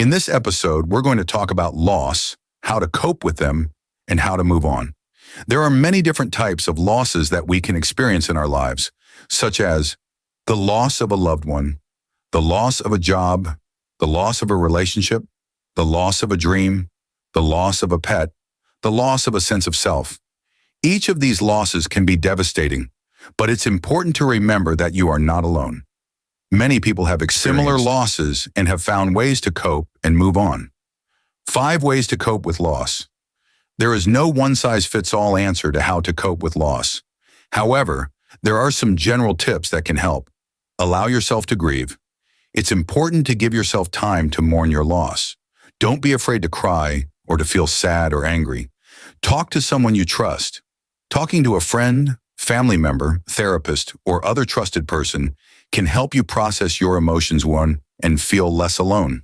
In this episode, we're going to talk about loss, how to cope with them, and how to move on. There are many different types of losses that we can experience in our lives, such as the loss of a loved one, the loss of a job, the loss of a relationship, the loss of a dream, the loss of a pet, the loss of a sense of self. Each of these losses can be devastating, but it's important to remember that you are not alone. Many people have similar losses and have found ways to cope and move on. 5 ways to cope with loss. There is no one-size-fits-all answer to how to cope with loss. However, there are some general tips that can help. Allow yourself to grieve. It's important to give yourself time to mourn your loss. Don't be afraid to cry or to feel sad or angry. Talk to someone you trust. Talking to a friend, family member, therapist, or other trusted person can help you process your emotions and feel less alone.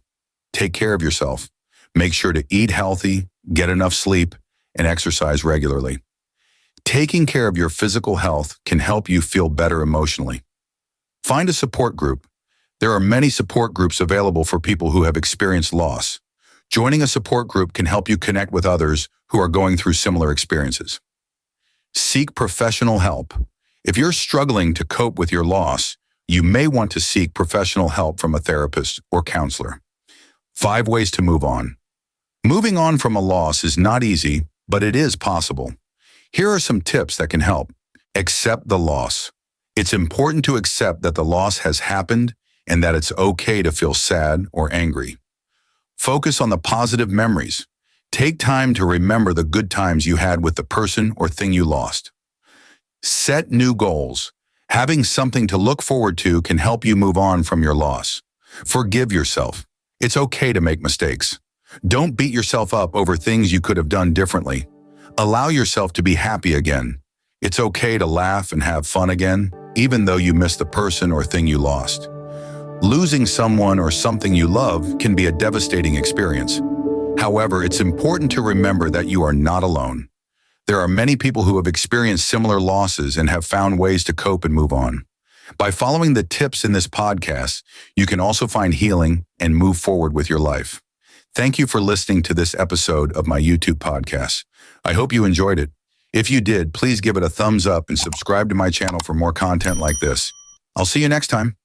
Take care of yourself. Make sure to eat healthy, get enough sleep, and exercise regularly. Taking care of your physical health can help you feel better emotionally. Find a support group. There are many support groups available for people who have experienced loss. Joining a support group can help you connect with others who are going through similar experiences. Seek professional help. If you're struggling to cope with your loss, you may want to seek professional help from a therapist or counselor. 5 ways to move on. Moving on from a loss is not easy, but it is possible. Here are some tips that can help. Accept the loss. It's important to accept that the loss has happened and that it's okay to feel sad or angry. Focus on the positive memories. Take time to remember the good times you had with the person or thing you lost. Set new goals. Having something to look forward to can help you move on from your loss. Forgive yourself. It's okay to make mistakes. Don't beat yourself up over things you could have done differently. Allow yourself to be happy again. It's okay to laugh and have fun again, even though you miss the person or thing you lost. Losing someone or something you love can be a devastating experience. However, it's important to remember that you are not alone. There are many people who have experienced similar losses and have found ways to cope and move on. By following the tips in this podcast, you can also find healing and move forward with your life. Thank you for listening to this episode of my YouTube podcast. I hope you enjoyed it. If you did, please give it a thumbs up and subscribe to my channel for more content like this. I'll see you next time.